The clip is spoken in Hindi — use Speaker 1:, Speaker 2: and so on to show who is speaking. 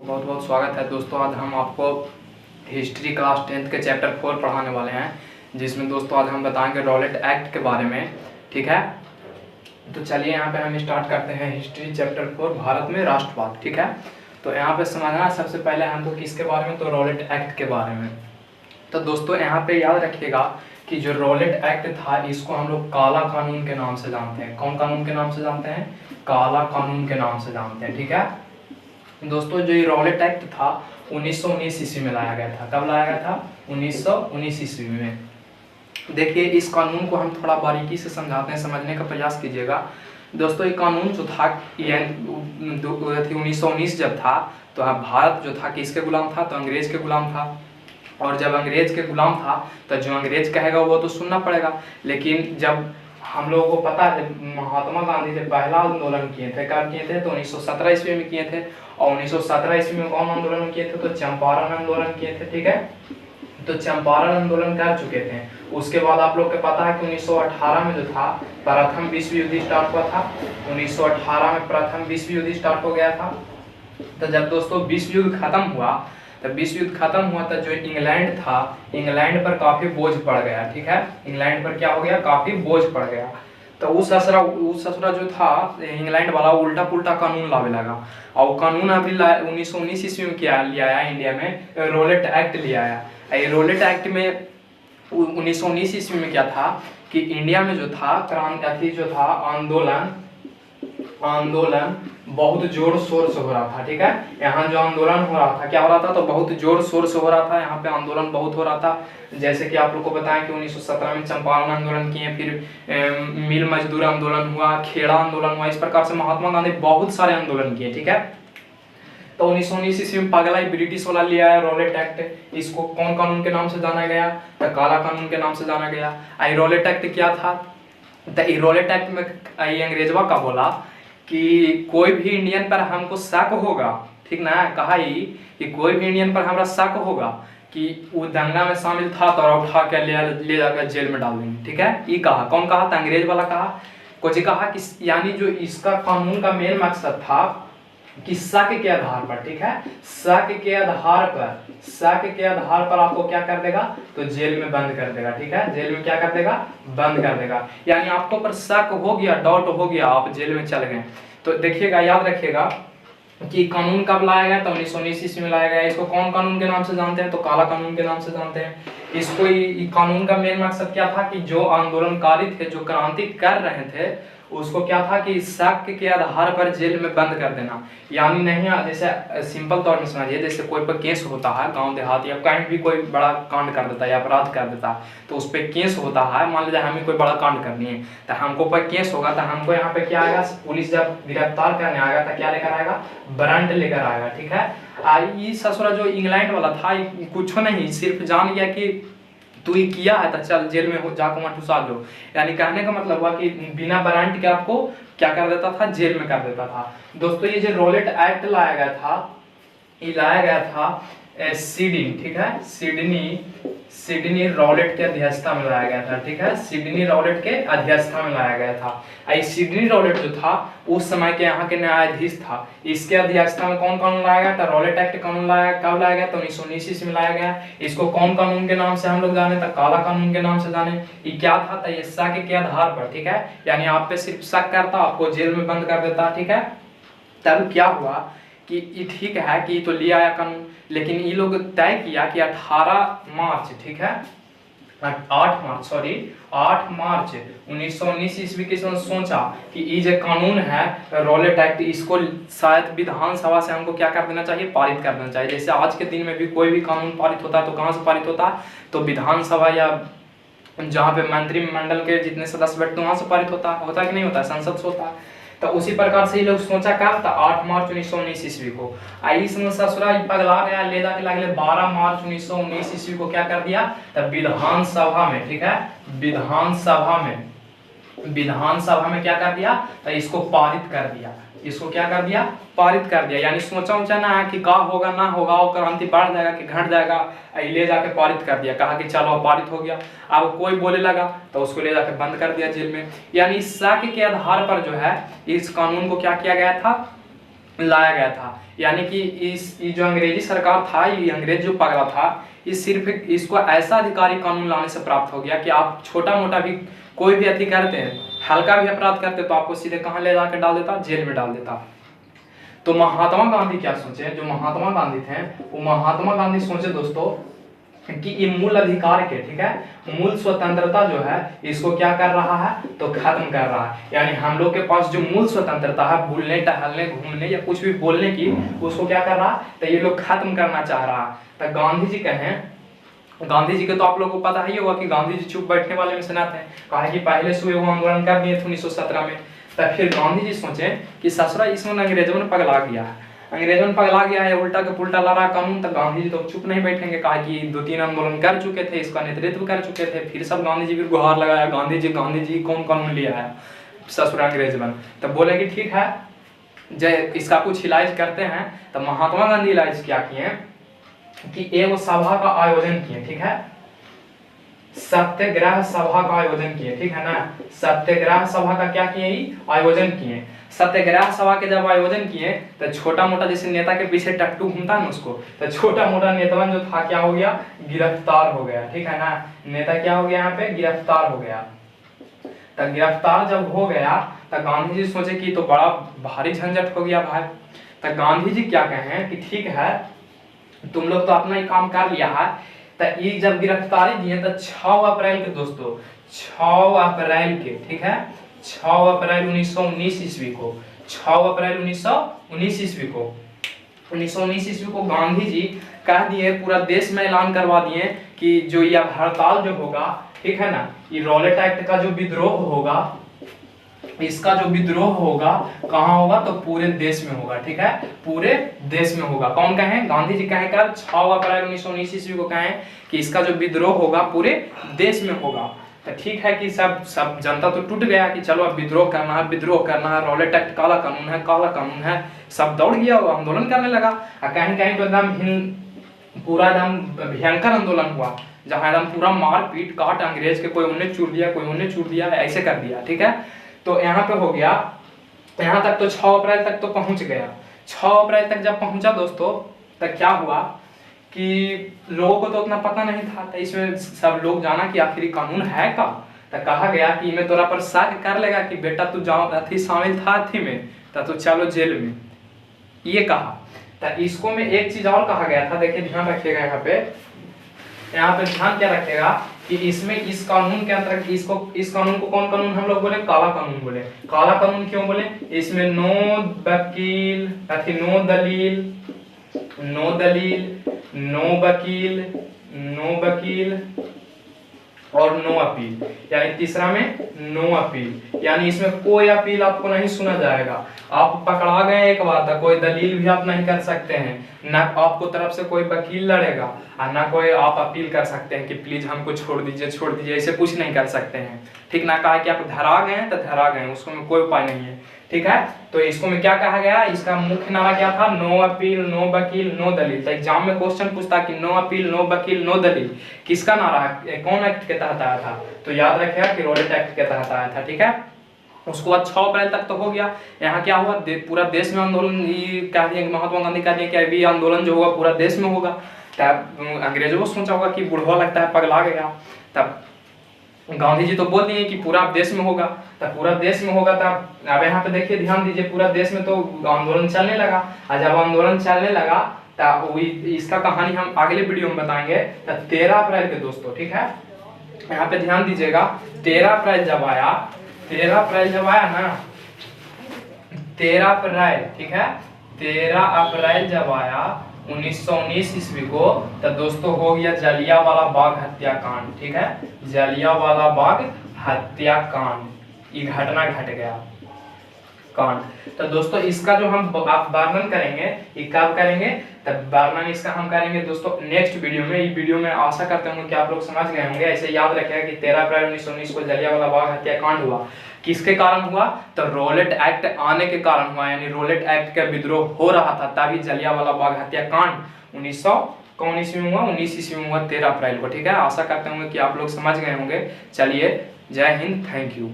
Speaker 1: बहुत बहुत स्वागत है दोस्तों। आज हम आपको हिस्ट्री क्लास 10th के चैप्टर 4 पढ़ाने वाले हैं, जिसमें दोस्तों आज हम बताएंगे रॉलेट एक्ट के बारे में। ठीक है, तो चलिए यहाँ पे हम स्टार्ट करते हैं हिस्ट्री चैप्टर 4 भारत में राष्ट्रवाद। ठीक है, तो यहाँ पे समझना सबसे पहले हमको किसके बारे में, तो रॉलेट एक्ट के बारे में। तो दोस्तों यहाँ पे याद रखिएगा कि जो रॉलेट एक्ट था इसको हम लोग काला कानून के नाम से जानते हैं। कौन कानून के नाम से जानते हैं? काला कानून के नाम से जानते हैं। ठीक है दोस्तों, जो ये रॉलेट एक्ट था 1919 ईस्वी में लाया गया था। कब लाया गया था? 1919 ईस्वी में। देखिए इस कानून को हम थोड़ा बारीकी से समझाते हैं, समझने का प्रयास कीजिएगा। दोस्तों ये कानून जो था ये 1919 जब था तो भारत जो था किसके गुलाम था? तो अंग्रेज के गुलाम था। और जब अंग्रेज के गुलाम था तो जो अंग्रेज कहेगा वो तो सुनना पड़ेगा। लेकिन जब हम लोगों को पता है महात्मा गांधी ने पहला आंदोलन किए थे, कब किए थे? तो 1917 ईस्वी में किए थे। और 1917 ईस्वी में कौन आंदोलन किए थे? तो चंपारण आंदोलन किए थे। ठीक है, तो चंपारण आंदोलन कर चुके थे। उसके बाद आप लोग को पता है कि 1918 में जो था प्रथम विश्व युद्ध स्टार्ट हुआ था। 1918 में प्रथम विश्व युद्ध स्टार्ट हो गया था। तो जब दोस्तों विश्व युद्ध खत्म हुआ तो जो इंग्लैंड था, इंग्लैंड पर काफी बोझ पड़ गया। ठीक है, इंग्लैंड पर क्या हो गया? काफी बोझ पड़ गया। तो उस ससुरा जो था इंग्लैंड वाला उल्टा पुल्टा कानून लावे लगा। और कानून अभी 1919 ईस्वी में क्या लिया आया? इंडिया में रॉलेट एक्ट लिया आया। ये रॉलेट एक्ट में 1919 ईस्वी में क्या था कि इंडिया में जो था क्रांति जो था आंदोलन बहुत जोर शोर से हो रहा था। ठीक है, यहाँ जो आंदोलन हो रहा था क्या हो रहा था? तो बहुत जोर शोर से हो रहा था। यहाँ पे आंदोलन बहुत हो रहा था। जैसे कि आप लोग को बताएं कि 1917 में चंपारण आंदोलन किए, फिर मिल मजदूर आंदोलन हुआ, खेड़ा आंदोलन हुआ। इस प्रकार से महात्मा गांधी बहुत सारे आंदोलन किए। ठीक है, तो 1919 ईस्वी में पगला ब्रिटिश वाला लिया है रॉलेट एक्ट। इसको कौन कानून के नाम से जाना गया? तो काला कानून के नाम से जाना गया। रॉलेट एक्ट क्या था? तो रॉलेट एक्ट में अंग्रेजवा का बोला कि कोई भी इंडियन पर हमको शक होगा, ठीक ना, कहा ही कि कोई भी इंडियन पर हमारा शक होगा कि वो दंगा में शामिल था तो उठा के ले जाकर जेल में डाल देंगे। ठीक है, ये कहा। कौन कहा था? अंग्रेज वाला कहा। कुछ कहा कि यानी जो इसका कानून का मेन मकसद था कि शक के आधार पर, ठीक है, शक के आधार पर आपको क्या कर देगा? तो जेल में बंद कर देगा। ठीक है, जेल में क्या कर देगा? बंद कर देगा। यानी आपको पर शक हो गया, डाउट हो गया, आप जेल में चल गए। तो देखिएगा, याद रखिएगा कि कानून कब लाया गया? तो 1919 ईस्वी में लाया गया। इसको कौन कानून के नाम से जानते हैं? तो काला कानून के नाम से जानते हैं। इसको कानून का मेन मकसद क्या था कि जो आंदोलनकारी थे, जो क्रांति कर रहे थे, उसको क्या था कि शक के आधार पर जेल में बंद कर देना। यानी नहीं, जैसे सिंपल तौर में समझिए, जैसे कोई पर केस होता है गांव देहात या कहीं भी कोई बड़ा कांड कर देता है या अपराध कर देता है, तो उस पर केस होता है। मान लीजिए हमें कोई बड़ा कांड करनी है तो हमको पर केस होगा, तो हमको यहाँ पे क्या आएगा? पुलिस जब गिरफ्तार करने आएगा तो क्या लेकर आएगा? वारंट लेकर आएगा। ठीक है, ये ससुरा जो इंग्लैंड वाला था कुछ नहीं, सिर्फ जान गया कि तू ये किया है तो चल जेल में हो, जाकर वहां ठुसा लो। यानी कहने का मतलब हुआ कि बिना वारंट के आपको क्या कर देता था? जेल में कर देता था। दोस्तों ये जो रॉलेट एक्ट लाया गया था, ये लाया गया था सिडनी, ठीक है, सिडनी रॉलेट के अध्यक्षता में लाया गया था। ठीक है, सिडनी रॉलेट के अध्यक्षता में लाया गया था। सिडनी रॉलेट जो था उस समय के यहाँ के न्यायाधीश था। इसके अध्यक्षता में कौन कानून लाया गया था? रॉलेट एक्ट कानून लाया। कब लाया गया? तो 1919 ईस्वी में लाया गया। इसको कौन कानून के नाम से हम लोग जाने? तो काला कानून के नाम से जाने। ये क्या था? तो ये शक के आधार पर, ठीक है, यानी आप पे सिर्फ शक करता, आपको जेल में बंद कर देता। ठीक है, तब क्या हुआ कि ये ठीक है कि तो लिया आया कानून, लेकिन ये लोग तय किया कि 18 मार्च, ठीक है, 8 मार्च 1919 ईस्वी के सोचा कि ये जो कानून है रॉलेट एक्ट, इसको शायद विधानसभा से हमको क्या कर देना चाहिए? पारित कर देना चाहिए। जैसे आज के दिन में भी कोई भी कानून पारित होता है तो कहाँ से पारित होता है? तो विधानसभा या जहाँ पे मंत्रिमंडल के जितने सदस्य बैठते हैं वहां से पारित होता है कि नहीं होता है? संसद से होता है। तो उसी प्रकार से ये लोग सोचा कब था? 8 मार्च 1919 ईस्वी को। ससुरा पगला गया, ले जाके लगले 12 मार्च 1919 ईस्वी को क्या कर दिया? तब विधानसभा में, ठीक है, विधानसभा में क्या कर दिया? तो इसको पारित कर दिया। इसको क्या कर दिया? पारित कर दिया। यानी सोचा ऊंचा ना कि का होगा ना होगा, और क्रांति बढ़ जाएगा कि घट जाएगा, ले जाके पारित कर दिया। कहा कि चलो पारित हो गया। अब कोई बोले लगा तो उसको ले जाके बंद कर दिया जेल में। यानी शक के आधार पर जो है इस कानून को क्या किया गया था? लाया गया था। यानी कि ये जो अंग्रेजी सरकार था, ये अंग्रेज जो पगला था, ये सिर्फ इसको ऐसा अधिकारी कानून लाने से प्राप्त हो गया कि आप छोटा मोटा भी कोई भी अति करते हैं, हल्का भी अपराध करते तो आपको सीधे कहाँ ले जाकर डाल देता, जेल में डाल देता। तो महात्मा गांधी क्या सोचे, जो महात्मा गांधी थे वो महात्मा गांधी सोचे दोस्तों कि ये मूल अधिकार के, ठीक है, मूल स्वतंत्रता जो है इसको क्या कर रहा है, तो खत्म कर रहा है। यानी हम लोग के पास जो मूल स्वतंत्रता है बोलने, टहलने, घूमने या कुछ भी बोलने की, उसको क्या कर रहा है, तो ये लोग खत्म करना चाह रहा है। तो गांधी जी कहें, गांधी जी के तो आप लोगों को पता ही होगा कि गांधी जी चुप बैठने वाले में से ना थे, कहा कि पहले से वो आंदोलन कर दिए थे 1917 में। तब फिर गांधी जी सोचे कि ससुरा इसमें अंग्रेजों ने पगला गया है, अंग्रेजों ने पगला गया है, उल्टा के पुल्टा ला रहा कानून। तो गांधी जी तो चुप नहीं बैठेंगे, कहा कि 2-3 आंदोलन कर चुके थे, इसका नेतृत्व कर चुके थे। फिर सब गांधी जी भी गुहार लगाया, गांधी जी कौन कानून लिया है, ससुरा अंग्रेज बन। तब बोले कि ठीक है, जय इसका कुछ इलाज करते हैं। तो महात्मा गांधी इलाज क्या किए कि एक सभा का आयोजन किए, ठीक है, सत्याग्रह सभा का आयोजन किए, ठीक है ना, सत्याग्रह सभा का क्या किए, आयोजन किए। सत्याग्रह सभा के जब आयोजन किए तो छोटा मोटा जैसे नेता के पीछे टट्टू घूमता है ना, उसको तो छोटा मोटा नेता जो था क्या हो गया, गिरफ्तार हो गया, ठीक है ना, नेता क्या हो गया, यहाँ पे गिरफ्तार हो गया। तो गिरफ्तार जब हो गया तो गांधी जी सोचे कि तो बड़ा भारी झंझट हो गया भाई। तो गांधी जी क्या कहें कि ठीक है, तुम लोग तो अपना ही काम कर लिया है। तो ये जब गिरफ्तारी दिए तो 6 अप्रैल के दोस्तों, 6 अप्रैल के, ठीक है, 6 अप्रैल 1919 ईस्वी को, 6 अप्रैल 1919 ईस्वी को, 1919 ईस्वी को गांधी जी कह दिए, पूरा देश में ऐलान करवा दिए कि जो यह हड़ताल जो होगा, ठीक है ना, ये रॉलेट एक्ट का जो विद्रोह होगा, इसका जो विद्रोह होगा कहाँ होगा, तो पूरे देश में होगा, ठीक है, पूरे देश में होगा। कौन कहे, गांधी जी कहे कर 6 अप्रैल 1919 ईस्वी को कहे कि इसका जो विद्रोह होगा पूरे देश में होगा। तो ठीक है कि सब जनता तो टूट गया कि चलो अब विद्रोह करना है, विद्रोह करना है, रॉलेट एक्ट काला कानून है, काला कानून है, सब दौड़ गया, आंदोलन करने लगा। कहीं कहीं तो एकदम पूरा एकदम भयंकर आंदोलन हुआ, जहां एकदम पूरा मार पीट काट, अंग्रेज के कोई उन्हें चूर दिया, कोई उन्हें चूर दिया, ऐसे कर दिया, ठीक है। तो यहाँ पे हो गया, यहाँ तक तो 6 अप्रैल तक तो पहुंच गया। 6 अप्रैल तक जब पहुंचा दोस्तों, तब क्या हुआ कि लोगों को तो उतना पता नहीं था, तो इसमें सब लोग जाना कि आखिर कानून है का। तो कहा गया कि मैं तोरा पर शक कर लेगा कि बेटा तू जाओ अथी शामिल था अथी में, तो चलो जेल में, ये कहा। तो इसको में एक चीज और कहा गया था, देखिए ध्यान रखिएगा, यहाँ पे ध्यान क्या रखेगा कि इसमें इस कानून के अंतर्गत इस कानून को कौन कानून हम लोग बोले, काला कानून बोले। काला कानून क्यों बोले, इसमें नो वकील, नो दलील, नो दलील, नो वकील और नो अपील, यानी तीसरा में नो अपील, यानी इसमें कोई अपील आपको नहीं सुना जाएगा। आप पकड़ा गए एक बार तो कोई दलील भी आप नहीं कर सकते हैं, ना आपको तरफ से कोई वकील लड़ेगा और ना कोई आप अपील कर सकते हैं कि प्लीज हमको छोड़ दीजिए, ऐसे कुछ नहीं कर सकते हैं, ठीक ना। कहा कि आप धरा गए हैं तो धरा गए, उसको में कोई उपाय नहीं है, ठीक है। तो इसको में क्या कहा गया, इसका मुख्य नारा क्या था, नो अपील, नो वकील, नो दलील। तो एग्जाम में क्वेश्चन पूछता कि नो अपील, नो वकील, नो दलील किसका नारा है, कौन एक्ट के तहत आया था, तो याद रखिएगा कि रॉलेट एक्ट के तहत आया था, ठीक है। उसके बाद 6 अप्रैल तक तो हो गया। यहाँ क्या हुआ, पूरा देश में आंदोलन, कह दिया महात्मा गांधी कह दिया कि अभी आंदोलन जो होगा पूरा देश में होगा। तब अंग्रेजों को सोचा होगा कि बुढ़वा लगता है पगला गया, तब गांधी जी तो बोल दिए कि पूरा देश में होगा, तब पूरा देश में होगा। तब अब यहाँ पे देखिए, ध्यान दीजिए, पूरा देश में तो आंदोलन चलने लगा, और जब आंदोलन चलने लगा तब इसका कहानी हम अगले वीडियो में बताएंगे। तब 13 अप्रैल के दोस्तों, ठीक है, यहाँ पे ध्यान दीजिएगा, 13 अप्रैल जब आया, 13 अप्रैल जब आया ना, 13 अप्रैल, ठीक है, 13 अप्रैल जब आया 1919 ईस्वी को, तो दोस्तों हो गया जलियांवाला बाग हत्याकांड, ठीक है, जलियांवाला बाग हत्याकांड, ये घटना घट गया कांड। तो दोस्तों इसका जो हम वर्णन करेंगे, ये कब करेंगे, तब वर्णन इसका हम करेंगे दोस्तों नेक्स्ट वीडियो में। ये वीडियो में आशा करते होंगे कि आप लोग समझ गए होंगे। ऐसे याद रखिएगा कि 13 अप्रैल 1919 को जलियांवाला बाग हत्याकांड हुआ, किसके कारण हुआ, तो रॉलेट एक्ट आने के कारण हुआ, यानी रॉलेट एक्ट का विद्रोह हो रहा था, तभी जलियांवाला बाग हत्याकांड 1900 कौन ईस्वी में हुआ, 19 ईस्वी में हुआ, 13 अप्रैल को, ठीक है। आशा करते होंगे कि आप लोग समझ गए होंगे। चलिए, जय हिंद, थैंक यू।